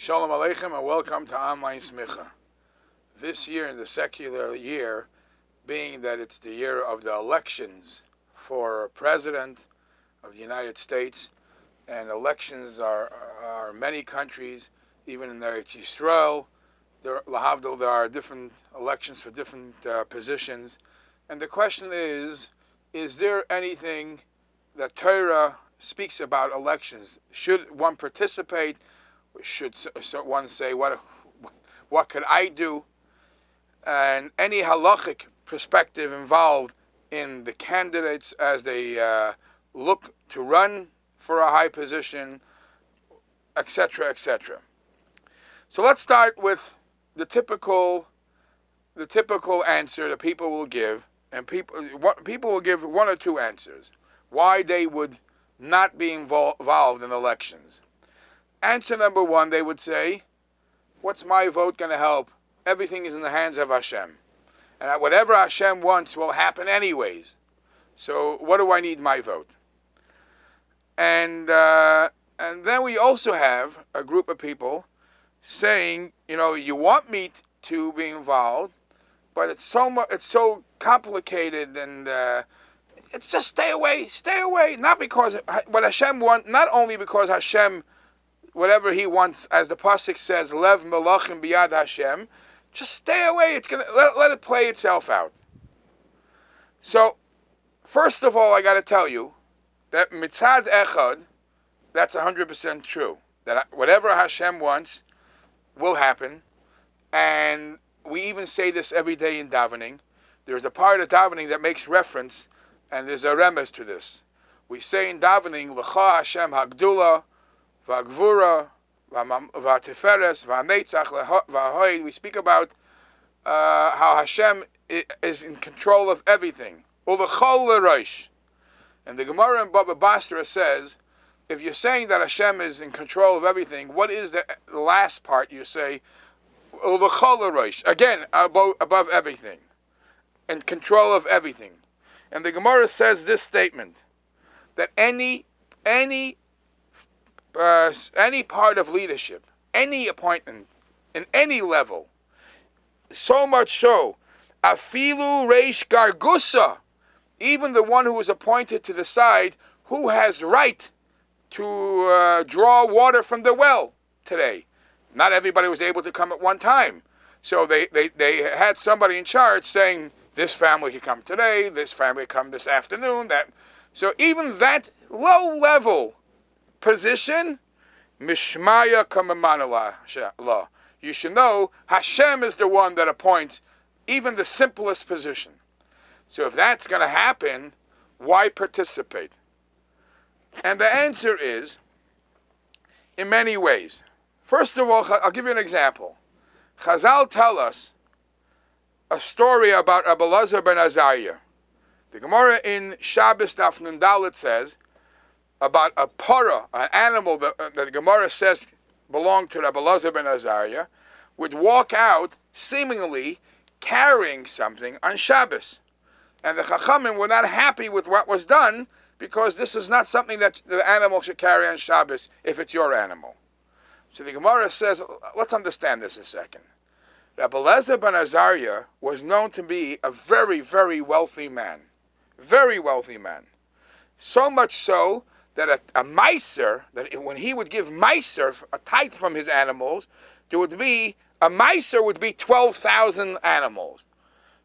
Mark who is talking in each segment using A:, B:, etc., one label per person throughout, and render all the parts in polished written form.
A: Shalom Aleichem and welcome to Online Smicha. This year, in the secular year, being that it's the year of the elections for President of the United States, and elections are many countries, even in Eretz Yisrael, there are different elections for different positions. And the question is there anything that Torah speaks about elections? Should one participate? Should one say, what could I do? And any halachic perspective involved in the candidates as they look to run for a high position, etc., etc. So let's start with the typical answer that people will give, and people will give one or two answers why they would not be involved in elections. Answer number one, they would say, what's my vote going to help? Everything is in the hands of Hashem. And whatever Hashem wants will happen anyways. So what do I need my vote? And then we also have a group of people saying, you want me to be involved, but it's so complicated, and it's just stay away. Not because what Hashem wants, not only because Hashem, whatever He wants, as the pasuk says, Lev Melachim Biyad Hashem, just stay away. It's gonna let it play itself out. So, first of all, I got to tell you that mitzad echad, that's 100% true. That whatever Hashem wants will happen, and we even say this every day in davening. There's a part of davening that makes reference, and there's a remes to this. We say in davening, L'cha Hashem Hagdula, V'Gvura, V'Tiferes, V'Netzach, V'Hoid. We speak about how Hashem is in control of everything. U'L'chol L'Rosh. And the Gemara in Baba Basra says, if you're saying that Hashem is in control of everything, what is the last part you say? U'L'chol L'Rosh. Again, above everything. In control of everything. And the Gemara says this statement, that any part of leadership, any appointment, in any level, so much so, afilu reish gargusa, even the one who is appointed to decide who has right to draw water from the well today. Not everybody was able to come at one time. So they had somebody in charge saying, this family could come today, this family could come this afternoon. So even that low-level position, Mishmaya Kamamanala. You should know Hashem is the one that appoints even the simplest position. So if that's going to happen, why participate? And the answer is, in many ways. First of all, I'll give you an example. Chazal tell us a story about Rabbi Elazar ben Azariah. The Gemara in Shabbos Daf Nun Dalet says about a para, an animal that the Gemara says belonged to Rabbi Elazar ben Azariah, would walk out seemingly carrying something on Shabbos. And the Chachamim were not happy with what was done, because this is not something that the animal should carry on Shabbos if it's your animal. So the Gemara says, let's understand this a second. Rabbi Elazar ben Azariah was known to be a very, very wealthy man. Very wealthy man. So much so that a meiser, that when he would give meiser, a tithe from his animals, a meiser would be 12,000 animals.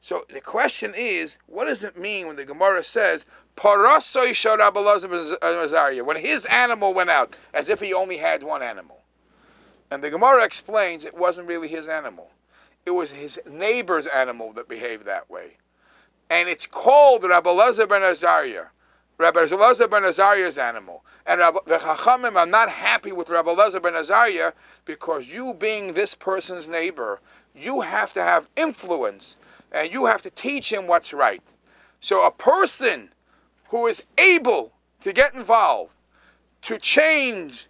A: So the question is, what does it mean when the Gemara says, Parasoi shel Rabbi Elazar ben Azariah, when his animal went out, as if he only had one animal? And the Gemara explains it wasn't really his animal. It was his neighbor's animal that behaved that way. And it's called Rabbi Elazar ben Azariah. Rabbi Elazar ben Azariah's animal. And the Chachamim are not happy with Rabbi Elazar ben Azariah because you being this person's neighbor, you have to have influence and you have to teach him what's right. So a person who is able to get involved, to change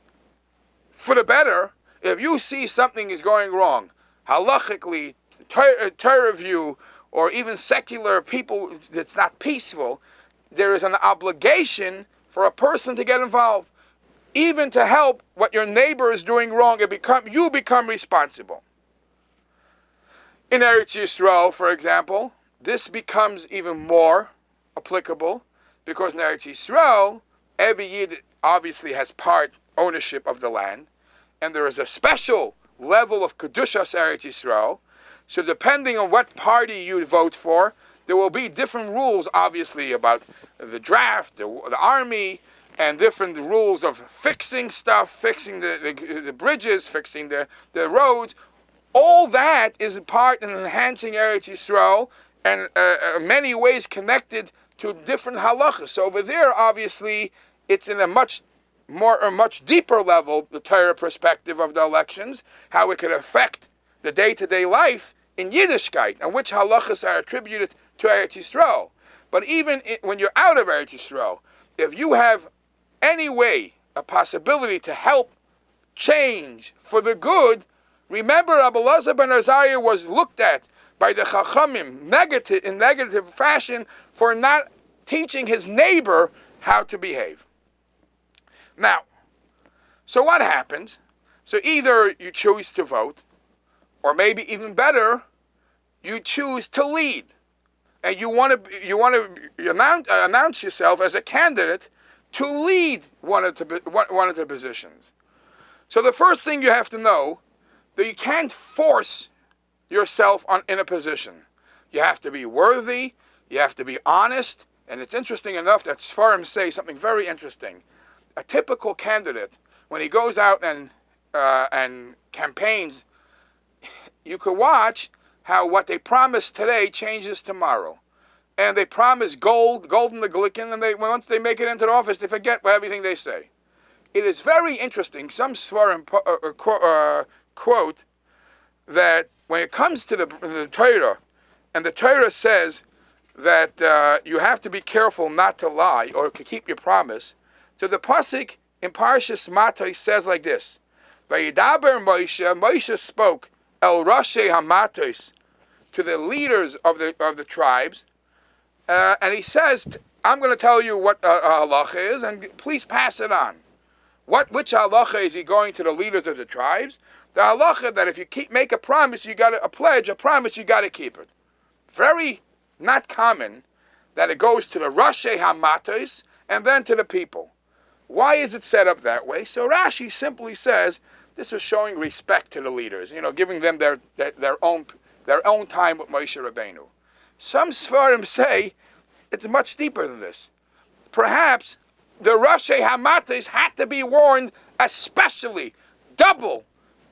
A: for the better, if you see something is going wrong, halachically, Torah view, or even secular people, that's not peaceful, there is an obligation for a person to get involved. even to help what your neighbor is doing wrong, you become responsible. In Eretz Yisrael, for example, this becomes even more applicable because in Eretz Yisrael, every Yid obviously has part ownership of the land, and there is a special level of Kedushas Eretz Yisrael. So depending on what party you vote for, there will be different rules, obviously, about the draft, the army, and different rules of fixing stuff, fixing the bridges, fixing the roads. All that is a part in enhancing Eretz Yisrael, and in many ways connected to different halachas. So over there, obviously, it's in a much deeper level, the Torah perspective of the elections, how it could affect the day-to-day life in Yiddishkeit, and which halachas are attributed to Eretz Yisrael. But even when you're out of Eretz Yisrael, if you have any way, a possibility to help change for the good, remember Rabbi Elazar ben Azariah was looked at by the Chachamim in negative fashion for not teaching his neighbor how to behave. Now, so what happens? So either you choose to vote, or maybe even better, you choose to lead, and you want to announce yourself as a candidate to lead one of the positions. So the first thing you have to know that you can't force yourself in a position. You have to be worthy. You have to be honest. And it's interesting enough that Sfarim say something very interesting. A typical candidate, when he goes out and campaigns, you could watch how what they promise today changes tomorrow. And they promise gold in the Glicken, and once they make it into the office, they forget everything they say. It is very interesting. Some Svarim quote that when it comes to the Torah, and the Torah says that you have to be careful not to lie or to keep your promise. So the pasuk in Parshas Matos says like this: Vayidaber Moshe spoke El Rashi Hamatos, to the leaders of the tribes, and he says, I'm going to tell you what halacha is, and please pass it on. Which halacha is he going to the leaders of the tribes? The halacha that if you make a promise, you got a promise, you got to keep it. Very not common that it goes to the Rashi Hamatos and then to the people. Why is it set up that way? So Rashi simply says this was showing respect to the leaders, giving them their own time with Moshe Rabbeinu. Some Sfarim say it's much deeper than this. Perhaps the Rashi Hamatos had to be warned especially, double,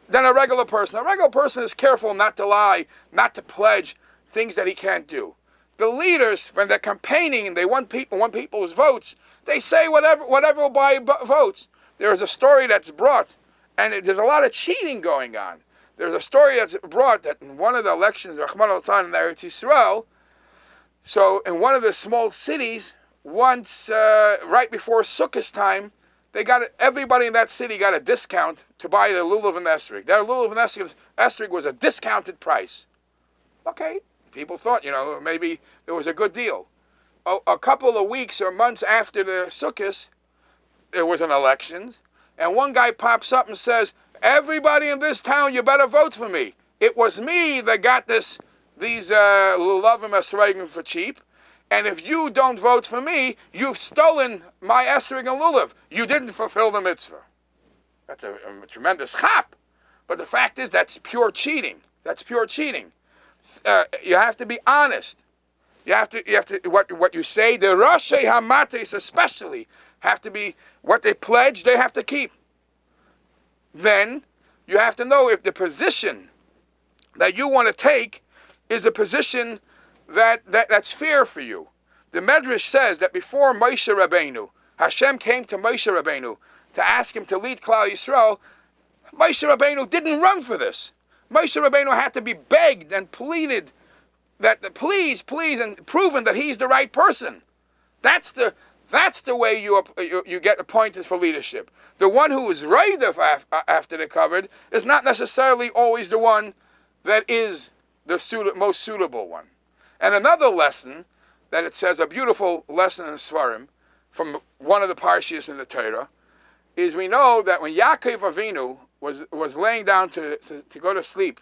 A: than a regular person. A regular person is careful not to lie, not to pledge things that he can't do. The leaders, when they're campaigning and they want people's votes, they say whatever will buy votes. There is a story that's brought, and there's a lot of cheating going on. There's a story that's brought that in one of the elections, Rahman al-Tan in Eretz Yisrael, so in one of the small cities, once, right before Sukkot time, everybody in that city got a discount to buy the lulav and esrog. That lulav and esrog was a discounted price. Okay, people thought, maybe it was a good deal. A couple of weeks or months after the Sukkot, there was an election, and one guy pops up and says, everybody in this town, you better vote for me. It was me that got these lulav and esrog for cheap. And if you don't vote for me, you've stolen my esrog and lulav. You didn't fulfill the mitzvah. That's a tremendous chap. But the fact is, that's pure cheating. That's pure cheating. You have to be honest. You have to what you say. The Rashi Hamatos especially have to be what they pledge. They have to keep. Then you have to know if the position that you want to take is a position that's fair for you. The Medrash says that before Moshe Rabbeinu, Hashem came to Moshe Rabbeinu to ask him to lead Klal Yisrael, Moshe Rabbeinu didn't run for this. Moshe Rabbeinu had to be begged and pleaded that please, and proven that he's the right person. That's the way you get appointed for leadership. The one who is right after the covered is not necessarily always the one that is the most suitable one. And another lesson that it says, a beautiful lesson in Svarim, from one of the Parshias in the Torah, is we know that when Yaakov Avinu was laying down to go to sleep,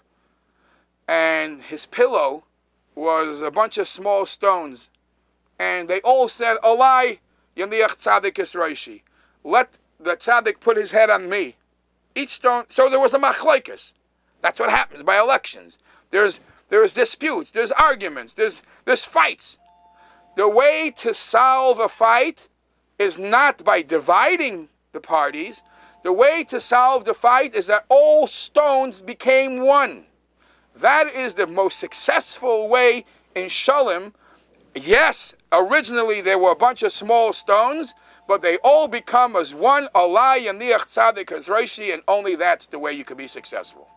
A: and his pillow was a bunch of small stones, and they all said, Olai Yaniach Tzadik Yisroishi. Let the tzaddik put his head on me. Each stone. So there was a machlokes. That's what happens by elections. There's disputes. There's arguments. There's fights. The way to solve a fight is not by dividing the parties. The way to solve the fight is that all stones became one. That is the most successful way in Shalom. Yes, originally there were a bunch of small stones, but they all become as one, Alai Yaniach Tzadik Yisroishi, and only that's the way you can be successful.